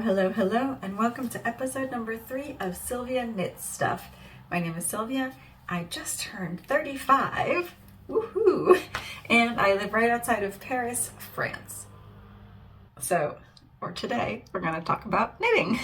Hello, and welcome to episode number 3 of Sylvia Knits Stuff. My name is Sylvia. I just turned 35, woohoo, and I live right outside of Paris, France. So, today, we're going to talk about knitting.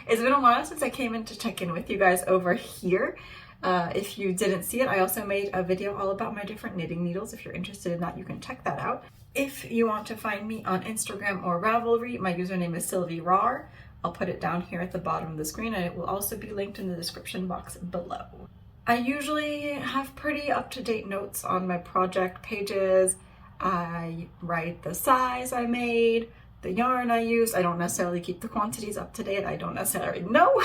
It's been a while since I came in to check in with you guys over here. If you didn't see it, I also made a video all about my different knitting needles. If you're interested in that, you can check that out. If you want to find me on Instagram or Ravelry, my username is SylvieRar. I'll put it down here at the bottom of the screen, and it will also be linked in the description box below. I usually have pretty up-to-date notes on my project pages. I write the size I made, the yarn I use. I don't necessarily keep the quantities up to date. I don't necessarily know,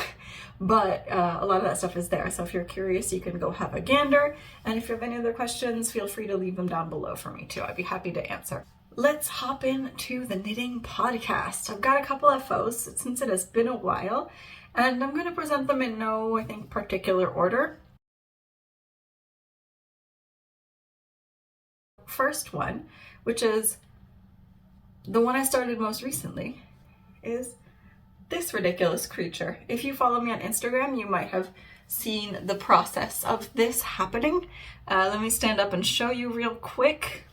but a lot of that stuff is there. So if you're curious, you can go have a gander. And if you have any other questions, feel free to leave them down below for me too. I'd be happy to answer. Let's hop into the knitting podcast. I've got a couple of FOs since it has been a while, and I'm going to present them in no, I think, particular order. First one, which is the one I started most recently, is this ridiculous creature. If you follow me on Instagram, you might have seen the process of this happening. Let me stand up and show you real quick.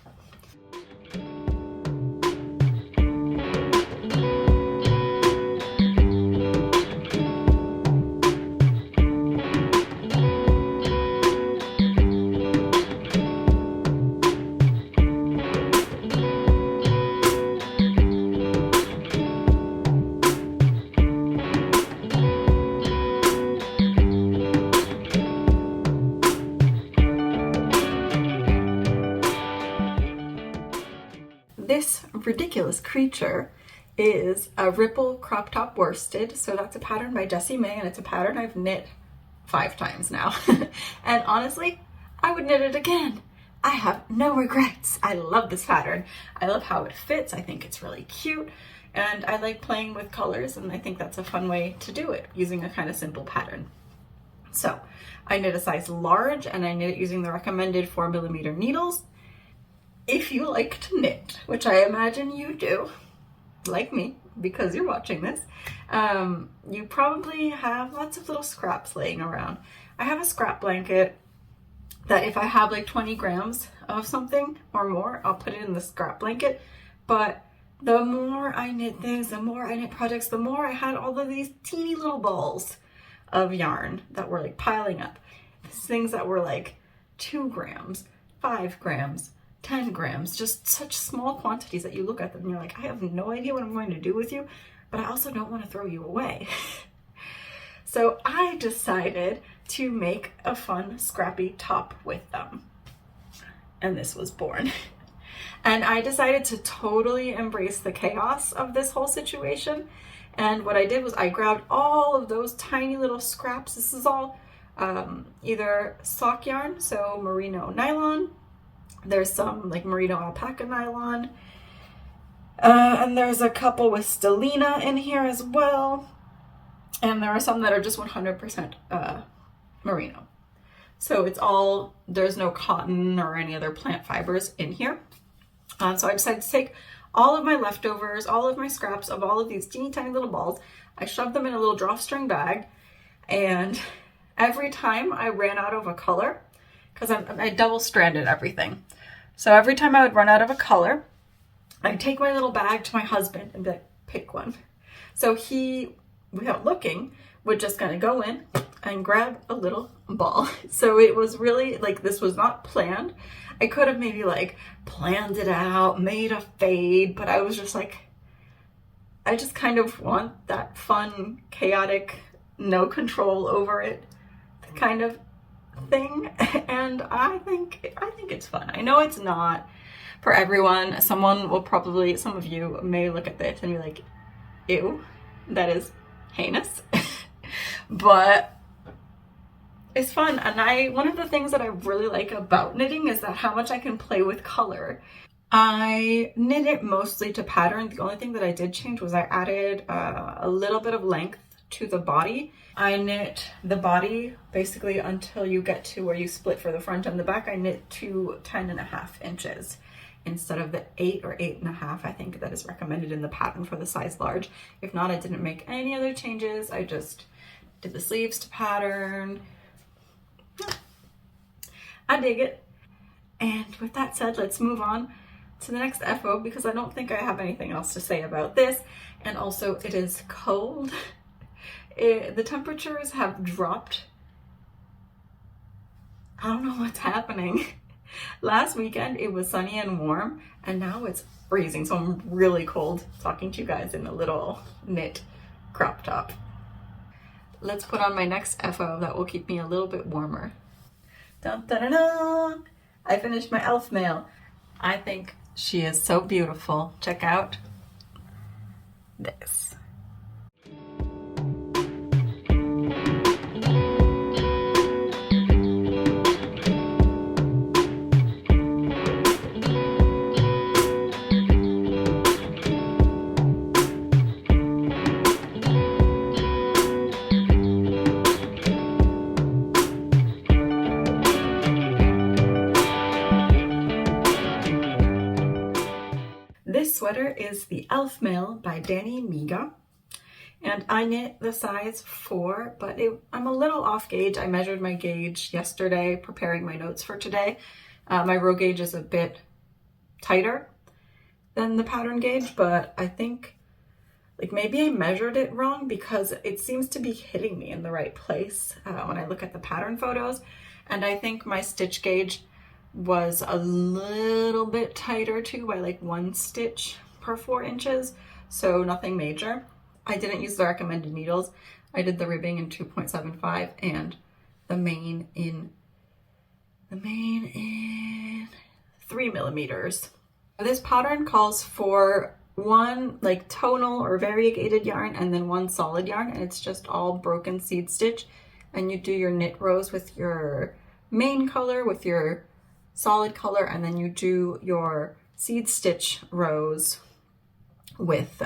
This ridiculous creature is a ripple crop top worsted. So that's a pattern by Jessie Mae, and it's a pattern I've knit 5 times now. And honestly, I would knit it again. I have no regrets. I love this pattern. I love how it fits. I think it's really cute, and I like playing with colors, and I think that's a fun way to do it using a kind of simple pattern. So I knit a size large, and I knit it using the recommended 4mm needles. If you like to knit, which I imagine you do, like me, because you're watching this, you probably have lots of little scraps laying around. I have a scrap blanket that if I have like 20 grams of something or more, I'll put it in the scrap blanket. But the more I knit things, the more I knit projects, the more I had all of these teeny little balls of yarn that were like piling up. Things that were like 2 grams, 5 grams, 10 grams, just such small quantities that you look at them and you're like, I have no idea what I'm going to do with you, but I also don't want to throw you away. So I decided to make a fun scrappy top with them. And this was born. And I decided to totally embrace the chaos of this whole situation. And what I did was I grabbed all of those tiny little scraps. This is all either sock yarn, so merino nylon. There's some like merino alpaca nylon, and there's a couple with stellina in here as well, and there are some that are just 100% merino. So it's all, there's no cotton or any other plant fibers in here. So I decided to take all of my leftovers, all of my scraps of all of these teeny tiny little balls. I shoved them in a little drawstring bag, and every time I ran out of a color, because I double stranded everything. So every time I would run out of a color, I'd take my little bag to my husband and be like, pick one. So he, without looking, would just kind of go in and grab a little ball. So it was really like, this was not planned. I could have maybe like planned it out, made a fade, but I was just like, I just kind of want that fun, chaotic, no control over it kind of thing, and I think it's fun. I know it's not for everyone. Someone will probably, some of you may look at this and be like, ew, that is heinous. But it's fun, and one of the things that I really like about knitting is that how much I can play with color. I knit it mostly to pattern. The only thing that I did change was I added a little bit of length to the body. I knit the body basically until you get to where you split for the front and the back. I knit to 10.5 inches instead of the 8 or 8.5, I think, that is recommended in the pattern for the size large. If not, I didn't make any other changes. I just did the sleeves to pattern. I dig it. And with that said, let's move on to the next FO, because I don't think I have anything else to say about this. And also, it is cold. The temperatures have dropped. I don't know what's happening. Last weekend it was sunny and warm, and now it's freezing, so I'm really cold talking to you guys in a little knit crop top. Let's put on my next FO that will keep me a little bit warmer. Dun, dun, dun, dun. I finished my Elfmail. I think she is so beautiful. Check out this. This sweater is the Elfmail by Dani Miga, and I knit the size 4, but I'm a little off gauge. I measured my gauge yesterday preparing my notes for today. My row gauge is a bit tighter than the pattern gauge, but I think like maybe I measured it wrong, because it seems to be hitting me in the right place when I look at the pattern photos. And I think my stitch gauge was a little bit tighter too, by like 1 stitch per 4 inches, so nothing major. I didn't use the recommended needles. I did the ribbing in 2.75 and the main in 3 millimeters. This pattern calls for 1 like tonal or variegated yarn and then 1 solid yarn, and it's just all broken seed stitch, and you do your knit rows with your main color, with your solid color, and then you do your seed stitch rows with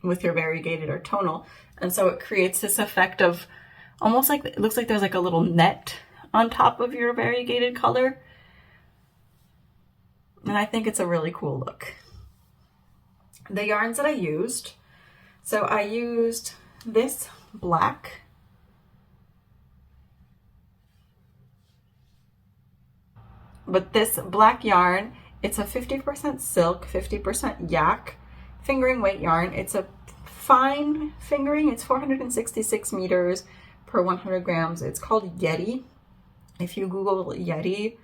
your variegated or tonal. And so it creates this effect of almost like, it looks like there's like a little net on top of your variegated color. And I think it's a really cool look. The yarns that I used, so I used this black, but this black yarn, it's a 50% silk, 50% yak fingering weight yarn. It's a fine fingering. It's 466 meters per 100 grams. It's called Yeti. If you Google Yeti,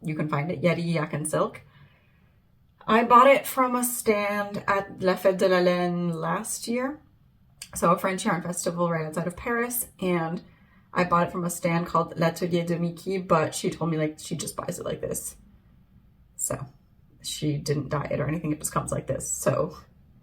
you can find it, Yeti yak and silk. I bought it from a stand at La Fête de la Laine last year, so a French yarn festival right outside of Paris, and I bought it from a stand called L'Atelier de Mickey, but she told me like she just buys it like this. So she didn't dye it or anything, it just comes like this. So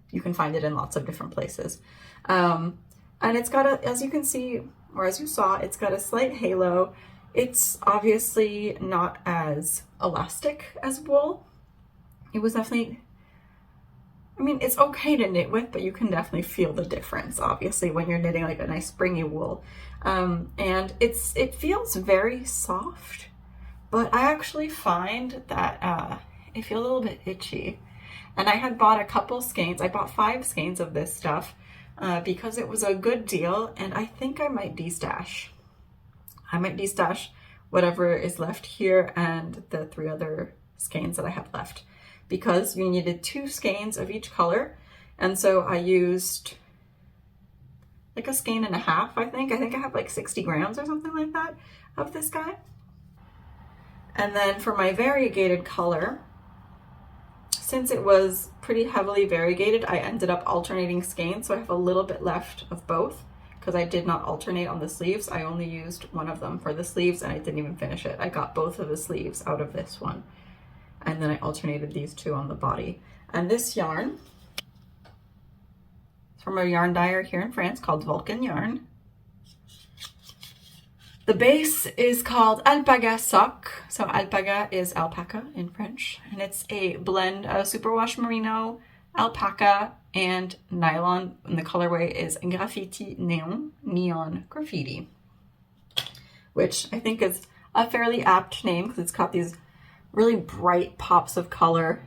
you can find it in lots of different places. And it's got a, as you can see, or as you saw, it's got a slight halo. It's obviously not as elastic as wool. It was definitely, I mean, it's okay to knit with, but you can definitely feel the difference, obviously, when you're knitting like a nice springy wool. And it feels very soft, but I actually find that it feels a little bit itchy. And I had bought a couple skeins. I bought 5 skeins of this stuff because it was a good deal, and I think I might destash. I might destash whatever is left here and the 3 other skeins that I have left, because you needed 2 skeins of each color. And so I used like a skein and a half, I think. I have like 60 grams or something like that of this guy. And then for my variegated color, since it was pretty heavily variegated, I ended up alternating skeins. So I have a little bit left of both, because I did not alternate on the sleeves. I only used one of them for the sleeves, and I didn't even finish it. I got both of the sleeves out of this one, and then I alternated these 2 on the body. And this yarn is from a yarn dyer here in France called Vulcan yarn. The base is called Alpaga sock. So Alpaga is alpaca in French, and it's a blend of superwash merino, alpaca, and nylon, and the colorway is Graffiti Neon Graffiti, which I think is a fairly apt name because it's got these really bright pops of color.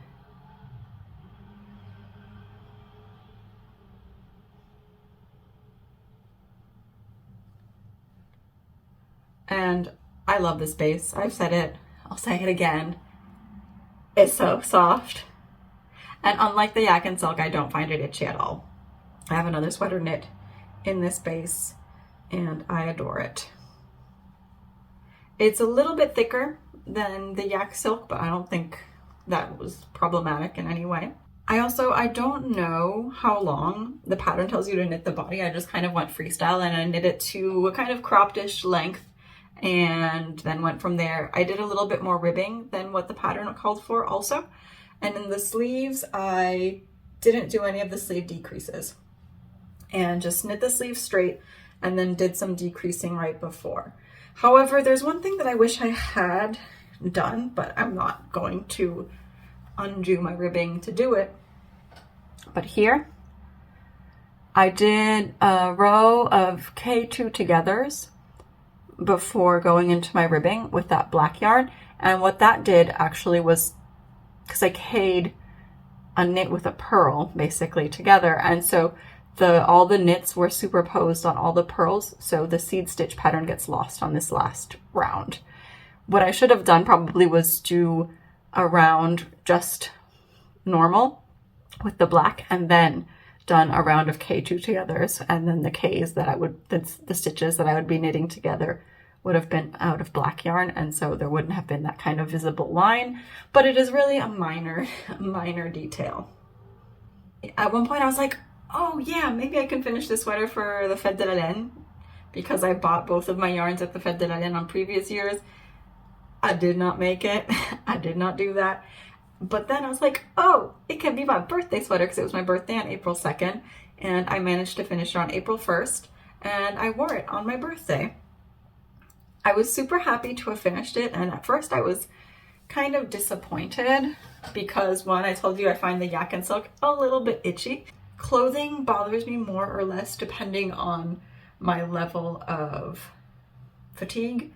And I love this base. I've said it, I'll say it again. It's so soft. And unlike the yak and silk, I don't find it itchy at all. I have another sweater knit in this base and I adore it. It's a little bit thicker than the yak silk, but I don't think that was problematic in any way. I don't know how long the pattern tells you to knit the body. I just kind of went freestyle and I knit it to a kind of cropped-ish length and then went from there. I did a little bit more ribbing than what the pattern called for also. And in the sleeves, I didn't do any of the sleeve decreases and just knit the sleeves straight and then did some decreasing right before. However, there's one thing that I wish I had done, but I'm not going to undo my ribbing to do it. But here, I did a row of K2 togethers before going into my ribbing with that black yarn. And what that did actually was, because I K'd a knit with a purl basically together, and so all the knits were superposed on all the purls, so the seed stitch pattern gets lost on this last round. What I should have done probably was do a round just normal with the black and then done a round of K2 togethers, and then the K's that the stitches that I would be knitting together would have been out of black yarn, and so there wouldn't have been that kind of visible line, but it is really a minor detail. At one point I was like, oh yeah, maybe I can finish this sweater for the Fête de la Laine, because I bought both of my yarns at the Fête de la Laine on previous years. I did not make it. I did not do that. But then I was like, oh, it can be my birthday sweater, because it was my birthday on April 2nd, and I managed to finish it on April 1st, and I wore it on my birthday. I was super happy to have finished it, and at first I was kind of disappointed because, one, I told you I find the yak and silk a little bit itchy. Clothing bothers me more or less depending on my level of fatigue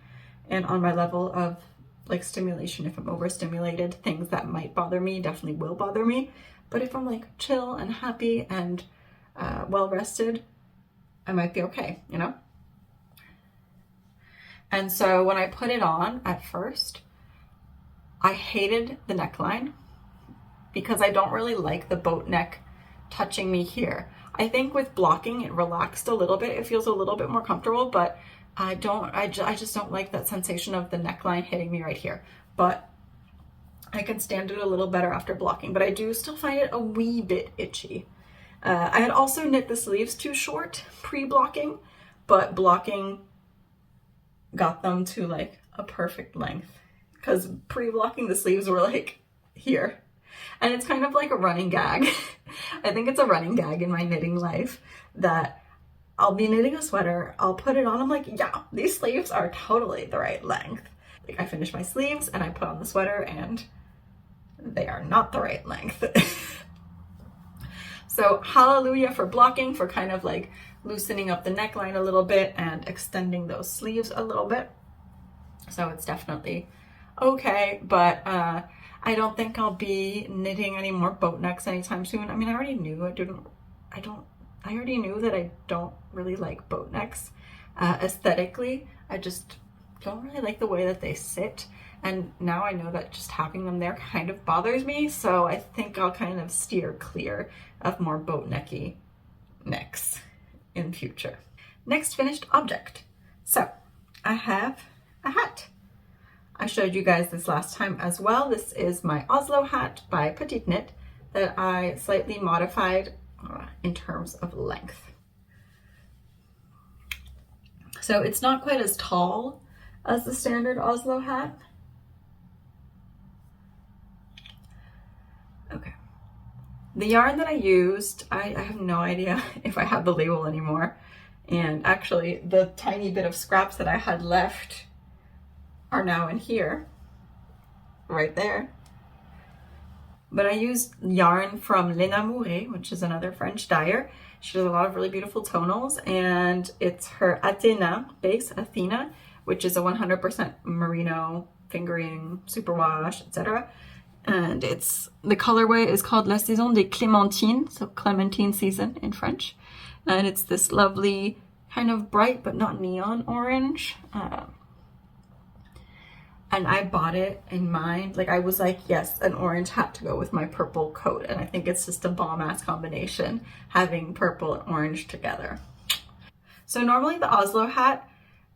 and on my level of like stimulation. If I'm overstimulated, things that might bother me definitely will bother me. But if I'm like chill and happy and well rested, I might be okay, you know? And so when I put it on at first, I hated the neckline because I don't really like the boat neck touching me here. I think with blocking it relaxed a little bit. It feels a little bit more comfortable, but I just don't like that sensation of the neckline hitting me right here. But I can stand it a little better after blocking, but I do still find it a wee bit itchy. I had also knit the sleeves too short pre-blocking, but blocking got them to like a perfect length, because pre-blocking the sleeves were like here. And it's kind of like a running gag. I think it's a running gag in my knitting life that I'll be knitting a sweater, I'll put it on, I'm like, yeah, these sleeves are totally the right length. Like I finish my sleeves and I put on the sweater and they are not the right length. So hallelujah for blocking, for kind of like loosening up the neckline a little bit and extending those sleeves a little bit. So it's definitely okay, but I don't think I'll be knitting any more boat necks anytime soon. I mean, I already knew I already knew that I don't really like boat necks aesthetically. I just don't really like the way that they sit. And now I know that just having them there kind of bothers me. So I think I'll kind of steer clear of more boat necky necks in future. Next finished object. So I have a hat. I showed you guys this last time as well. This is my Oslo hat by Petite that I slightly modified in terms of length. So it's not quite as tall as the standard Oslo hat. Okay. The yarn that I used, I have no idea if I have the label anymore. And actually the tiny bit of scraps that I had left are now in here, right there. But I used yarn from Lain'amourée, which is another French dyer. She does a lot of really beautiful tonals, and it's her Athéna base, Athena, which is a 100% merino fingering, superwash, etc. And the colorway is called La Saison des Clémentines, so clementine season in French. And it's this lovely kind of bright but not neon orange. And I bought it in mind, like I was like, yes, an orange hat to go with my purple coat. And I think it's just a bomb ass combination having purple and orange together. So normally the Oslo hat,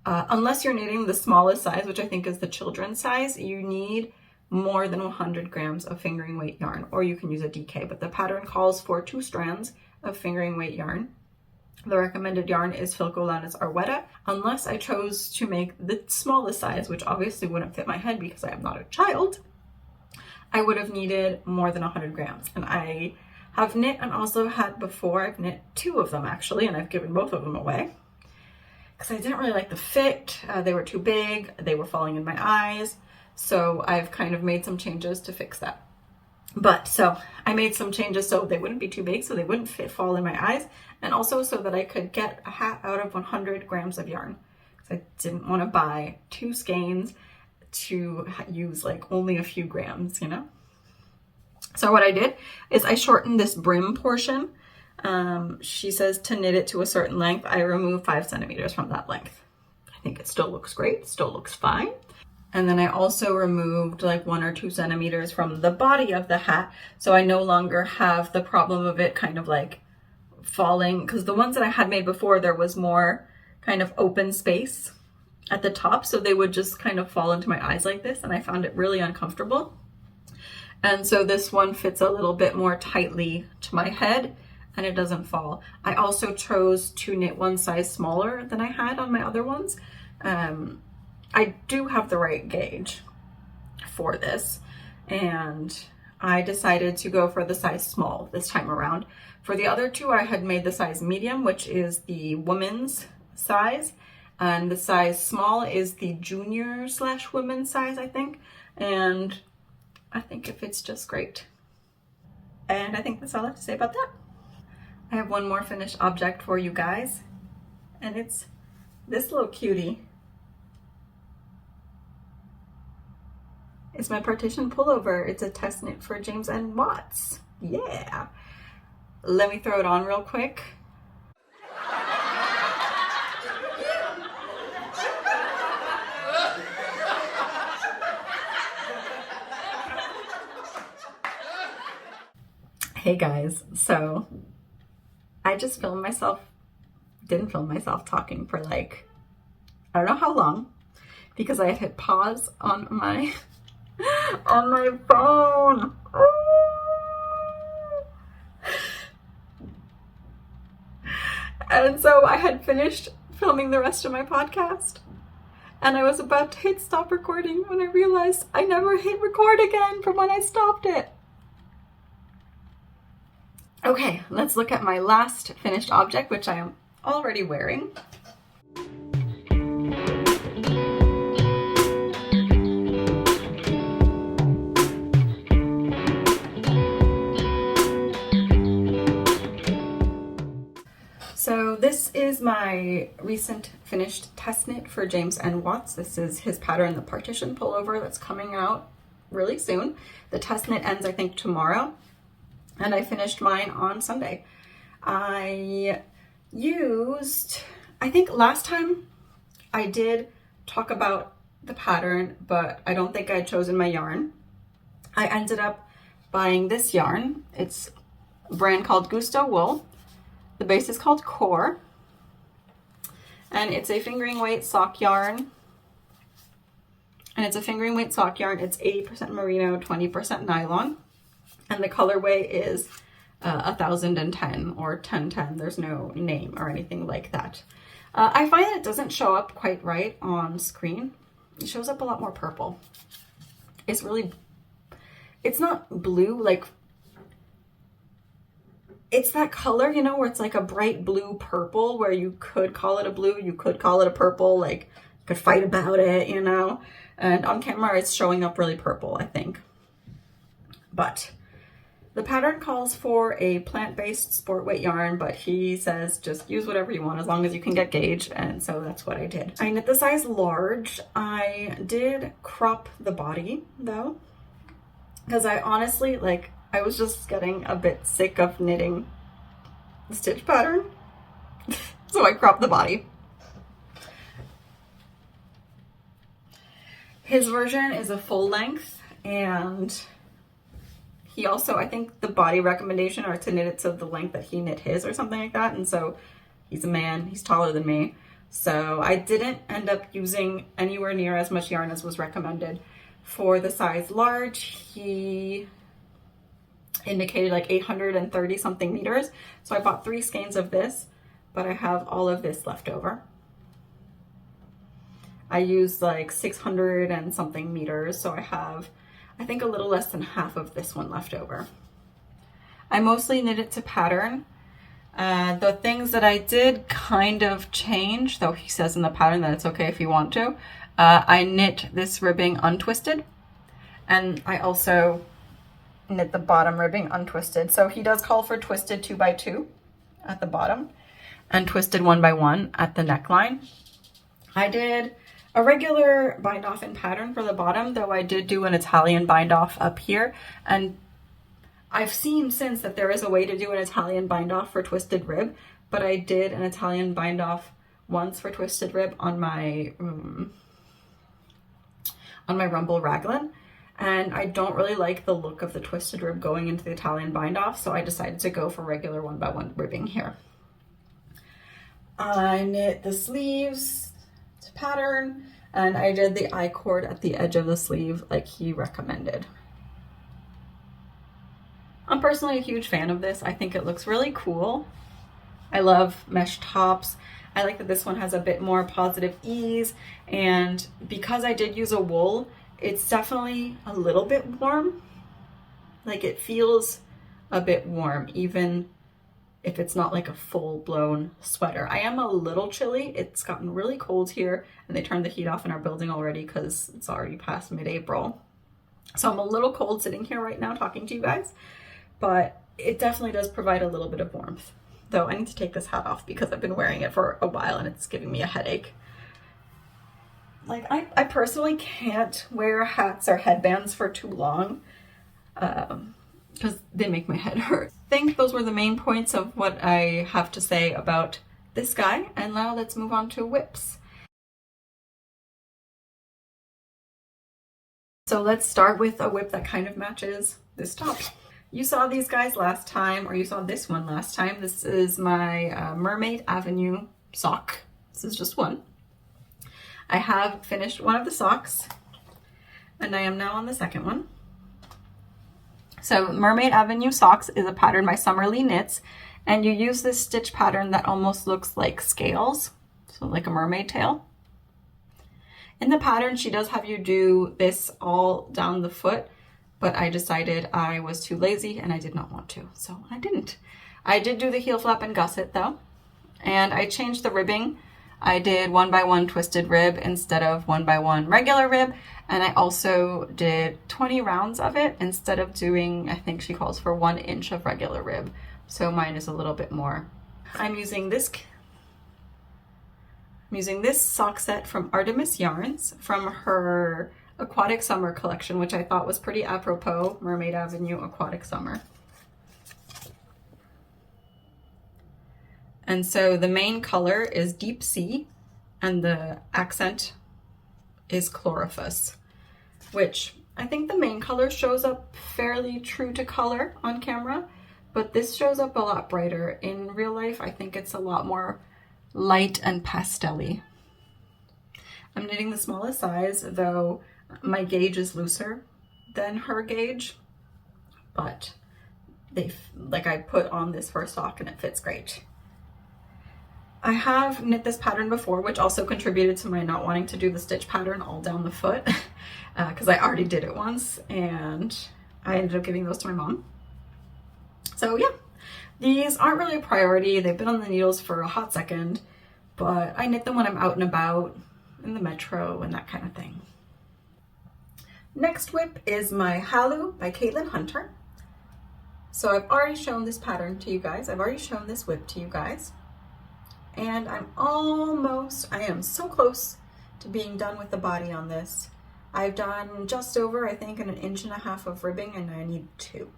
unless you're knitting the smallest size, which I think is the children's size, you need more than 100 grams of fingering weight yarn, or you can use a DK, but the pattern calls for 2 strands of fingering weight yarn. The recommended yarn is Filco-Lana's Arwetta, unless I chose to make the smallest size, which obviously wouldn't fit my head because I am not a child. I would have needed more than 100 grams. And I have knit an Oslo hat before. I've knit 2 of them actually, and I've given both of them away because I didn't really like the fit. They were too big, they were falling in my eyes. So I've kind of made some changes to fix that. But so I made some changes so they wouldn't be too big, so they wouldn't fall in my eyes, and also so that I could get a hat out of 100 grams of yarn. Because I didn't want to buy 2 skeins to use like only a few grams, you know? So what I did is I shortened this brim portion. She says to knit it to a certain length. I removed 5 centimeters from that length. I think it still looks great, still looks fine. And then I also removed like 1 or 2 centimeters from the body of the hat. So I no longer have the problem of it kind of like falling, because the ones that I had made before, there was more kind of open space at the top. So they would just kind of fall into my eyes like this. And I found it really uncomfortable. And so this one fits a little bit more tightly to my head and it doesn't fall. I also chose to knit 1 size smaller than I had on my other ones. I do have the right gauge for this, and I decided to go for the size small this time around. For the other 2, I had made the size medium, which is the woman's size, and the size small is the junior/women's size, I think, and I think it fits just great. And I think that's all I have to say about that. I have one more finished object for you guys, and it's this little cutie. It's my Partition Pullover. It's a test knit for James and Watts. Yeah. Let me throw it on real quick. Hey guys, so I just didn't film myself talking for like, I don't know how long, because I had hit pause on my phone. And so I had finished filming the rest of my podcast and I was about to hit stop recording when I realized I never hit record again from when I stopped it. Okay, let's look at my last finished object, which I am already wearing. So this is my recent finished test knit for James and Watts. This is his pattern, the Partition Pullover, that's coming out really soon. The test knit ends, I think, tomorrow, and I finished mine on Sunday. I think last time I did talk about the pattern, but I don't think I had chosen my yarn. I ended up buying this yarn. It's a brand called Gusto Wool. The base is called Core, and it's a fingering weight sock yarn. It's 80% merino, 20% nylon, and the colorway is 1010 or 1010. There's no name or anything like that. I find that it doesn't show up quite right on screen. It shows up a lot more purple. It's not blue, like, it's that color, you know, where it's like a bright blue purple, where you could call it a blue, you could call it a purple, like you could fight about it, you know. And on camera it's showing up really purple, I think. But The pattern calls for a plant-based sport weight yarn, but he says just use whatever you want as long as you can get gauge, and so that's what I did. I knit the size large. I did crop the body though, because I honestly, like, I was just getting a bit sick of knitting the stitch pattern. So I cropped the body. His version is a full length, and he also, I think the body recommendation are to knit it to the length that he knit his or something like that. And so he's a man, he's taller than me. So I didn't end up using anywhere near as much yarn as was recommended. For the size large, he indicated like 830 something meters. So I bought 3 skeins of this, but I have all of this left over. I used like 600 and something meters, so I have, I think, a little less than half of this one left over. I mostly knit it to pattern. The things that I did kind of change, though he says in the pattern that it's okay if you want to, I knit this ribbing untwisted, and I also knit the bottom ribbing untwisted. So he does call for twisted 2x2 at the bottom and twisted 1x1 at the neckline. I did a regular bind off in pattern for the bottom, though I did do an Italian bind off up here, and I've seen since that there is a way to do an Italian bind off for twisted rib, but I did an Italian bind off once for twisted rib on my rumble raglan, and I don't really like the look of the twisted rib going into the Italian bind off, so I decided to go for regular 1x1 ribbing here. I knit the sleeves to pattern, and I did the I-cord at the edge of the sleeve like he recommended. I'm personally a huge fan of this. I think it looks really cool. I love mesh tops. I like that this one has a bit more positive ease, and because I did use a wool, it's definitely a little bit warm. Like, it feels a bit warm, even if it's not like a full-blown sweater. I am a little chilly. It's gotten really cold here, and they turned the heat off in our building already because it's already past mid-April. So I'm a little cold sitting here right now talking to you guys, but it definitely does provide a little bit of warmth. Though I need to take this hat off because I've been wearing it for a while and it's giving me a headache. Like, I personally can't wear hats or headbands for too long because they make my head hurt. I think those were the main points of what I have to say about this guy, and now let's move on to whips. So let's start with a whip that kind of matches this top. You saw these guys last time, or you saw this one last time. This is my Mermaid Avenue sock. This is just one. I have finished one of the socks, and I am now on the second one. So Mermaid Avenue socks is a pattern by Summerlee Knits, and you use this stitch pattern that almost looks like scales, so like a mermaid tail. In the pattern, she does have you do this all down the foot, but I decided I was too lazy and I did not want to, so I didn't. I did do the heel flap and gusset though, and I changed the ribbing. I did 1x1 twisted rib instead of 1x1 regular rib, and I also did 20 rounds of it instead of doing, I think she calls for 1 inch of regular rib, so mine is a little bit more. I'm using this sock set from Artemis Yarns from her Aquatic Summer collection, which I thought was pretty apropos, Mermaid Avenue Aquatic Summer. And so the main color is Deep Sea, and the accent is Chlorophus, which I think the main color shows up fairly true to color on camera, but this shows up a lot brighter. In real life, I think it's a lot more light and pastel-y. I'm knitting the smallest size, though my gauge is looser than her gauge, but I put on this first sock and it fits great. I have knit this pattern before, which also contributed to my not wanting to do the stitch pattern all down the foot because I already did it once and I ended up giving those to my mom. So yeah, these aren't really a priority. They've been on the needles for a hot second, but I knit them when I'm out and about in the metro and that kind of thing. Next whip is my Halu by Caitlin Hunter. So I've already shown this pattern to you guys. I've already shown this whip to you guys. And I am so close to being done with the body on this. I've done just over, I think, an 1.5 inches of ribbing, and I need 2.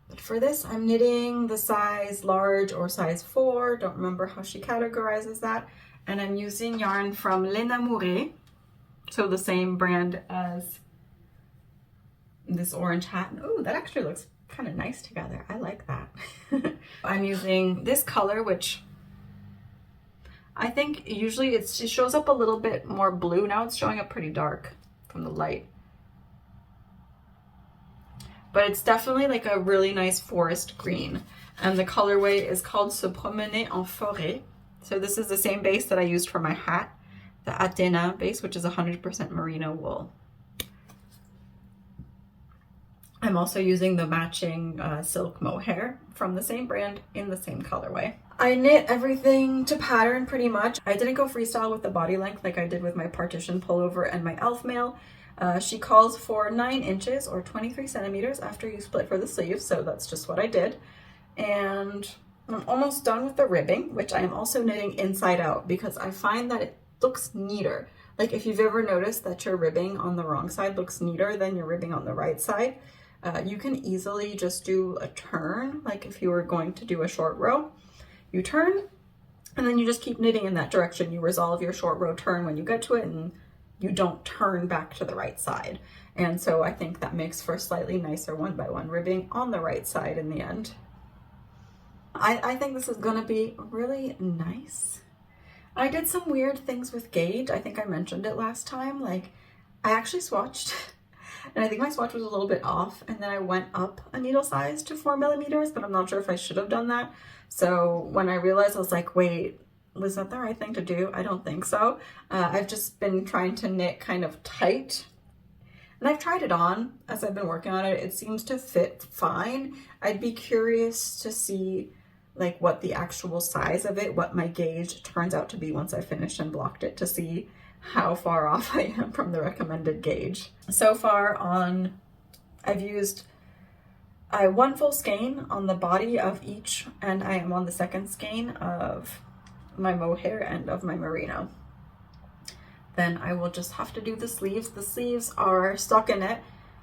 But for this, I'm knitting the size large or size 4. Don't remember how she categorizes that. And I'm using yarn from Lain'amourée, so the same brand as this orange hat. Oh, that actually looks kind of nice together. I like that. I'm using this color, which I think usually it shows up a little bit more blue. Now it's showing up pretty dark from the light. But it's definitely like a really nice forest green. And the colorway is called Se promener en forêt. So this is the same base that I used for my hat, the Athéna base, which is 100% merino wool. I'm also using the matching silk mohair from the same brand in the same colorway. I knit everything to pattern pretty much. I didn't go freestyle with the body length like I did with my Partition Pullover and my Elfmail. She calls for 9 inches or 23 centimeters after you split for the sleeves, so that's just what I did. And I'm almost done with the ribbing, which I am also knitting inside out because I find that it looks neater. Like if you've ever noticed that your ribbing on the wrong side looks neater than your ribbing on the right side, you can easily just do a turn. Like if you were going to do a short row, you turn and then you just keep knitting in that direction. You resolve your short row turn when you get to it and you don't turn back to the right side. And so I think that makes for slightly nicer 1x1 ribbing on the right side in the end. I think this is gonna be really nice. I did some weird things with gauge. I think I mentioned it last time. Like I actually swatched and I think my swatch was a little bit off, and then I went up a needle size to 4 millimeters, but I'm not sure if I should have done that. So when I realized, I was like, wait, was that the right thing to do? I don't think so. I've just been trying to knit kind of tight, and I've tried it on as I've been working on it. It seems to fit fine. I'd be curious to see like what the actual size of it, what my gauge turns out to be once I finish and blocked it, to see how far off I am from the recommended gauge. So far I've used 1 full skein on the body of each, and I am on the 2nd skein of my mohair and of my merino. Then I will just have to do the sleeves. The sleeves are stockinette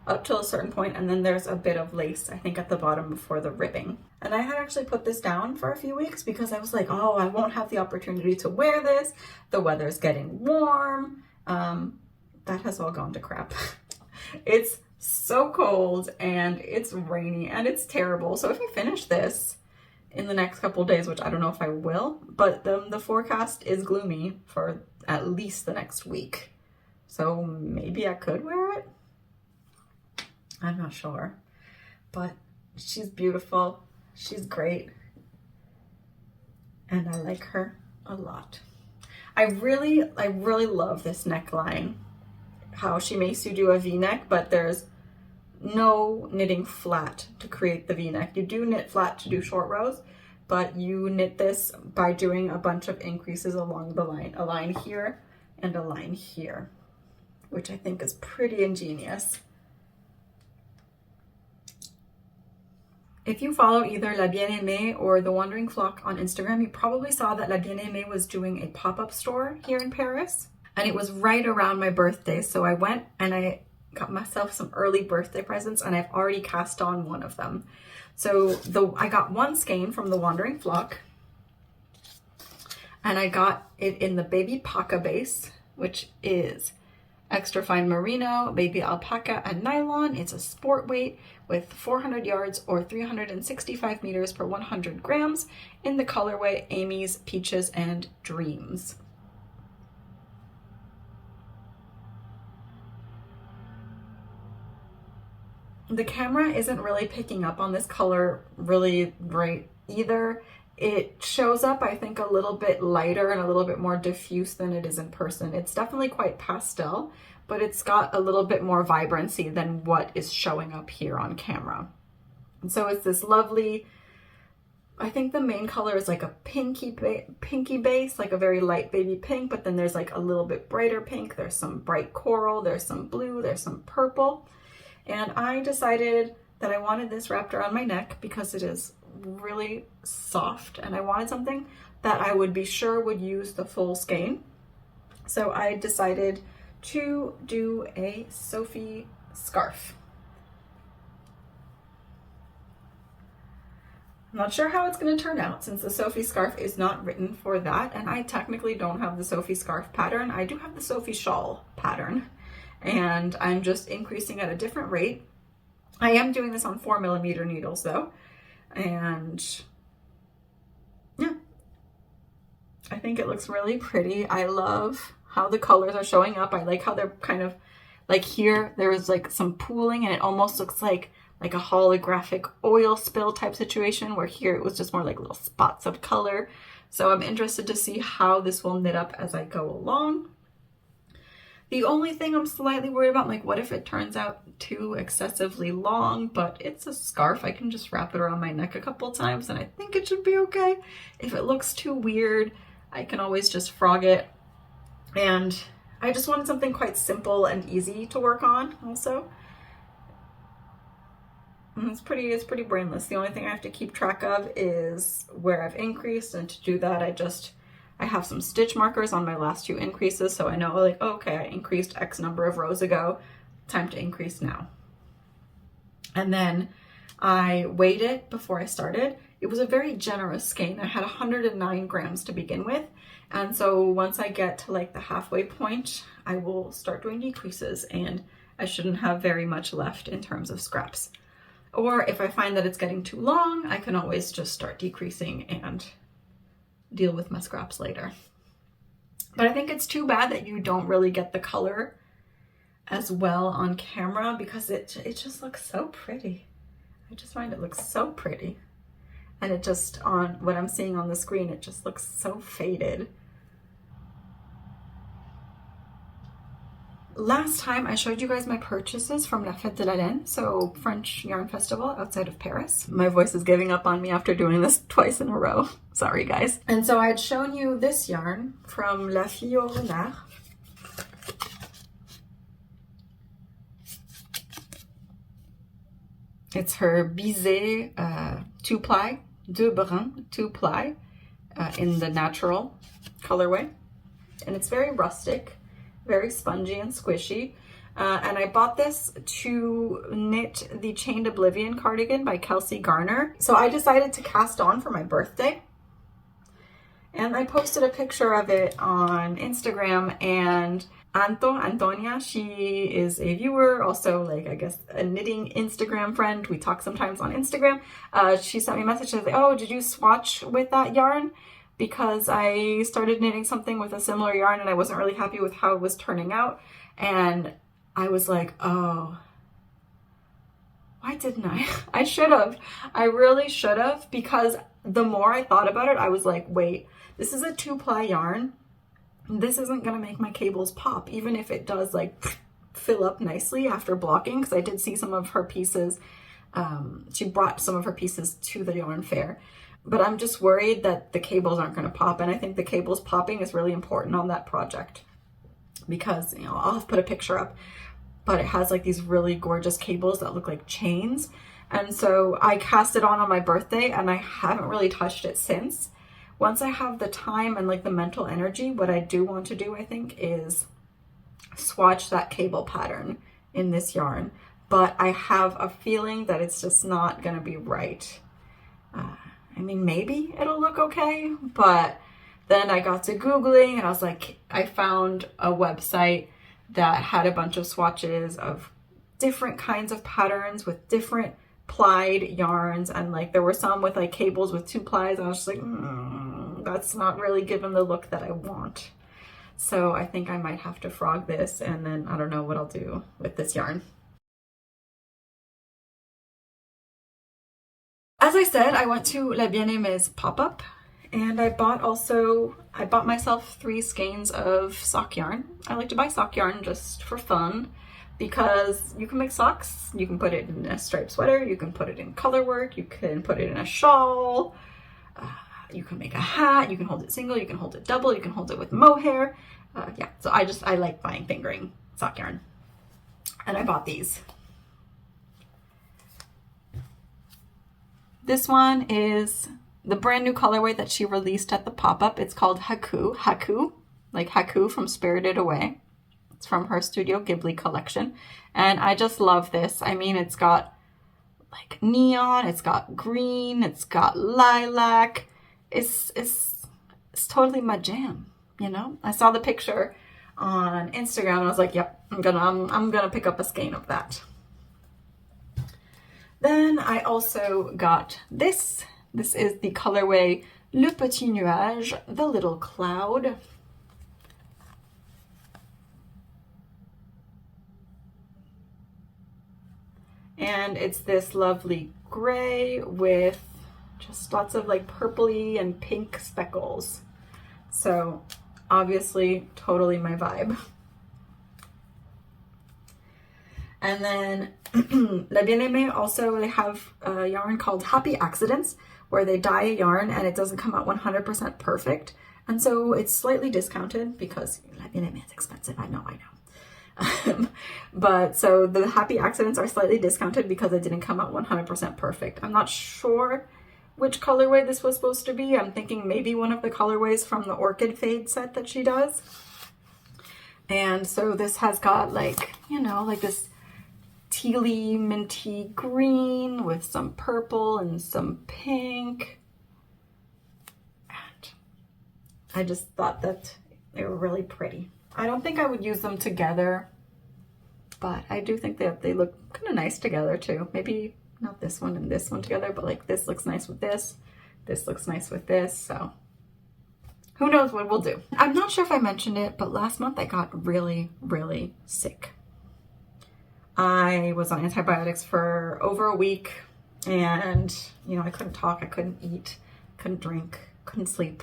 up till a certain point, and then there's a bit of lace, I think, at the bottom before the ribbing. And I had actually put this down for a few weeks because I was like, oh, I won't have the opportunity to wear this. The weather's getting warm. That has all gone to crap. It's so cold and it's rainy and it's terrible. So if I finish this in the next couple of days, which I don't know if I will, but the forecast is gloomy for at least the next week. So maybe I could wear it. I'm not sure, but she's beautiful. She's great. And I like her a lot. I really love this neckline. How she makes you do a V-neck, but there's no knitting flat to create the V-neck. You do knit flat to do short rows, but you knit this by doing a bunch of increases along the line, a line here and a line here, which I think is pretty ingenious. If you follow either La Bien Aimée or The Wandering Flock on Instagram, you probably saw that La Bien Aimée was doing a pop-up store here in Paris, and it was right around my birthday. So I went and I got myself some early birthday presents, and I've already cast on one of them. So I got 1 skein from The Wandering Flock, and I got it in the baby Paca base, which is extra fine merino, baby alpaca, and nylon. It's a sport weight with 400 yards or 365 meters per 100 grams in the colorway Aimee's Peaches and Dreams. The camera isn't really picking up on this color really right either. It shows up, I think, a little bit lighter and a little bit more diffuse than it is in person. It's definitely quite pastel, but it's got a little bit more vibrancy than what is showing up here on camera. And so it's this lovely, I think the main color is like a pinky base, like a very light baby pink, but then there's like a little bit brighter pink. There's some bright coral, there's some blue, there's some purple. And I decided that I wanted this wrapped around my neck because it is really soft, and I wanted something that I would be sure would use the full skein. So I decided to do a Sophie scarf. I'm not sure how it's going to turn out since the Sophie scarf is not written for that, and I technically don't have the Sophie scarf pattern. I do have the Sophie shawl pattern, and I'm just increasing at a different rate. I am doing this on 4mm needles though, and yeah, I think it looks really pretty. I love how the colors are showing up. I like how they're kind of like here, there was like some pooling and it almost looks like a holographic oil spill type situation, where here it was just more like little spots of color. So I'm interested to see how this will knit up as I go along. The only thing I'm slightly worried about, like what if it turns out too excessively long, but it's a scarf. I can just wrap it around my neck a couple times and I think it should be okay. If it looks too weird, I can always just frog it. And I just wanted something quite simple and easy to work on also. And it's pretty brainless. The only thing I have to keep track of is where I've increased, and to do that I have some stitch markers on my last 2 increases, so I know like, okay, I increased X number of rows ago, time to increase now. And then I weighed it before I started. It was a very generous skein. I had 109 grams to begin with, and so once I get to like the halfway point, I will start doing decreases, and I shouldn't have very much left in terms of scraps. Or if I find that it's getting too long, I can always just start decreasing and deal with my scraps later. But I think it's too bad that you don't really get the color as well on camera, because it just looks so pretty. I just find it looks so pretty. And it just, on what I'm seeing on the screen, it just looks so faded. Last time I showed you guys my purchases from La Fête de la Laine, so French yarn festival outside of Paris. My voice is giving up on me after doing this twice in a row. Sorry guys. And so I had shown you this yarn from La Fille au Renard. It's her Bizet 2-ply, deux brun 2-ply in the natural colorway. And it's very rustic, very spongy and squishy. And I bought this to knit the Chained Oblivion cardigan by Kelcey Garner. So I decided to cast on for my birthday. And I posted a picture of it on Instagram, and Antonia, she is a viewer, also like I guess a knitting Instagram friend. We talk sometimes on Instagram. She sent me a message, she was like, oh, did you swatch with that yarn? Because I started knitting something with a similar yarn and I wasn't really happy with how it was turning out. And I was like, oh, why didn't I? I should have. I really should have, because the more I thought about it, I was like, wait, this is a 2-ply yarn. This isn't gonna make my cables pop, even if it does like fill up nicely after blocking, because I did see some of her pieces. She brought some of her pieces to the yarn fair. But I'm just worried that the cables aren't going to pop, and I think the cables popping is really important on that project, because, you know, I'll have to put a picture up, but it has like these really gorgeous cables that look like chains. And so I cast it on my birthday and I haven't really touched it since. Once I have the time and like the mental energy, what I do want to do, I think, is swatch that cable pattern in this yarn, but I have a feeling that it's just not going to be right. I mean, maybe it'll look okay, but then I got to Googling and I was like, I found a website that had a bunch of swatches of different kinds of patterns with different plied yarns, and like there were some with like cables with 2 plies. I was just like, that's not really giving the look that I want. So I think I might have to frog this, and then I don't know what I'll do with this yarn. As I said, I went to La Bien Aimée's pop-up, and I bought myself 3 skeins of sock yarn. I like to buy sock yarn just for fun, because you can make socks. You can put it in a striped sweater, you can put it in color work, you can put it in a shawl, you can make a hat, you can hold it single, you can hold it double, you can hold it with mohair. Yeah, so I like buying fingering sock yarn. And I bought these. This one is the brand new colorway that she released at the pop-up. It's called Haku, like Haku from Spirited Away. It's from her Studio Ghibli collection. And I just love this. I mean, it's got like neon, it's got green, it's got lilac. It's totally my jam, you know? I saw the picture on Instagram and I was like, yep, I'm gonna pick up a skein of that. Then I also got this. This is the colorway Le Petit Nuage, the little cloud. And it's this lovely gray with just lots of like purpley and pink speckles. So obviously totally my vibe. And then La Bien Aimée also, they have a yarn called Happy Accidents, where they dye a yarn and it doesn't come out 100% perfect. And so it's slightly discounted because La Bien Aimée is expensive. I know. But so the Happy Accidents are slightly discounted because it didn't come out 100% perfect. I'm not sure which colorway this was supposed to be. I'm thinking maybe one of the colorways from the Orchid Fade set that she does. And so this has got like, you know, like this tealy minty green with some purple and some pink. And I just thought that they were really pretty. I don't think I would use them together, but I do think that they look kind of nice together too. Maybe not this one and this one together, but like this looks nice with this. This looks nice with this, so who knows what we'll do. I'm not sure if I mentioned it, but last month I got really, really sick. I was on antibiotics for over a week and, you know, I couldn't talk, I couldn't eat, couldn't drink, couldn't sleep.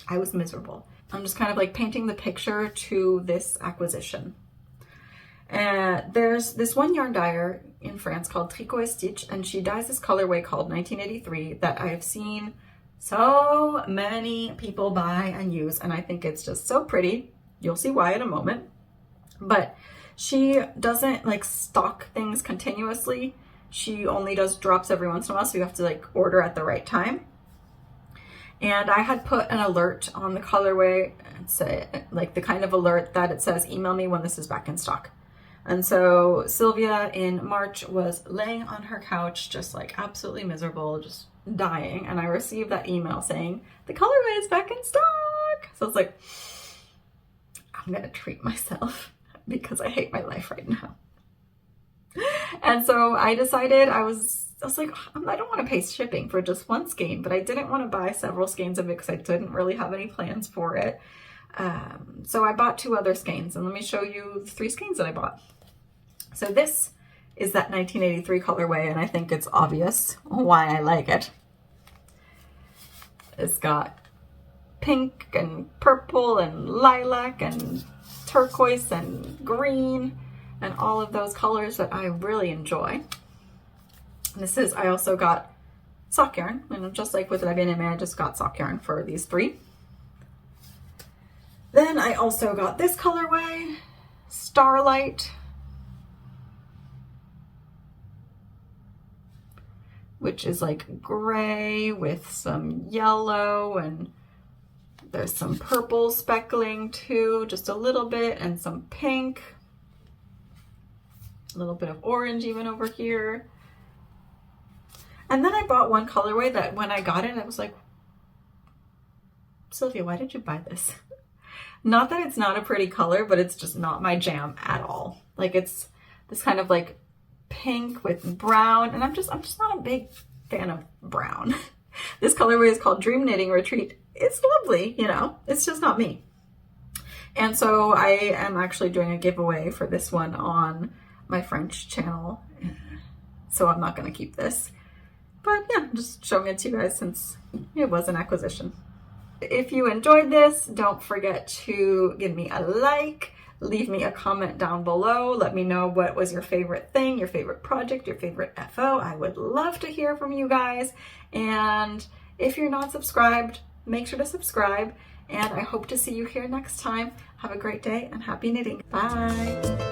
I was miserable. I'm just kind of like painting the picture to this acquisition. There's this one yarn dyer in France called Tricot Stitch, and she dyes this colorway called 1983 that I have seen so many people buy and use, and I think it's just so pretty. You'll see why in a moment. But she doesn't like stock things continuously. She only does drops every once in a while, so you have to like order at the right time. And I had put an alert on the colorway, say like the kind of alert that it says, email me when this is back in stock. And so Sylvia in March was laying on her couch, just like absolutely miserable, just dying. And I received that email saying, the colorway is back in stock. So it's like, I'm gonna treat myself because I hate my life right now. And so I decided I was like, I don't want to pay shipping for just one skein, but I didn't want to buy several skeins of it because I didn't really have any plans for it. So I bought 2 other skeins, and let me show you the 3 skeins that I bought. So this is that 1983 colorway, and I think it's obvious why I like it. It's got pink and purple and lilac and turquoise and green and all of those colors that I really enjoy. I also got sock yarn, and just like with La Bien Aimée, I just got sock yarn for these 3. Then I also got this colorway, Starlight, which is like gray with some yellow, and there's some purple speckling too, just a little bit, and some pink, a little bit of orange even over here. And then I bought one colorway that when I got it, I was like, Sylvia, why did you buy this? Not that it's not a pretty color, but it's just not my jam at all. Like it's this kind of like pink with brown, and I'm just not a big fan of brown. This colorway is called Dream Knitting Retreat. It's lovely, you know, it's just not me. And so I am actually doing a giveaway for this one on my French channel. So I'm not going to keep this. But yeah, just showing it to you guys since it was an acquisition. If you enjoyed this, don't forget to give me a like, leave me a comment down below. Let me know what was your favorite thing, your favorite project, your favorite FO. I would love to hear from you guys. And if you're not subscribed, make sure to subscribe. And I hope to see you here next time. Have a great day and happy knitting. Bye.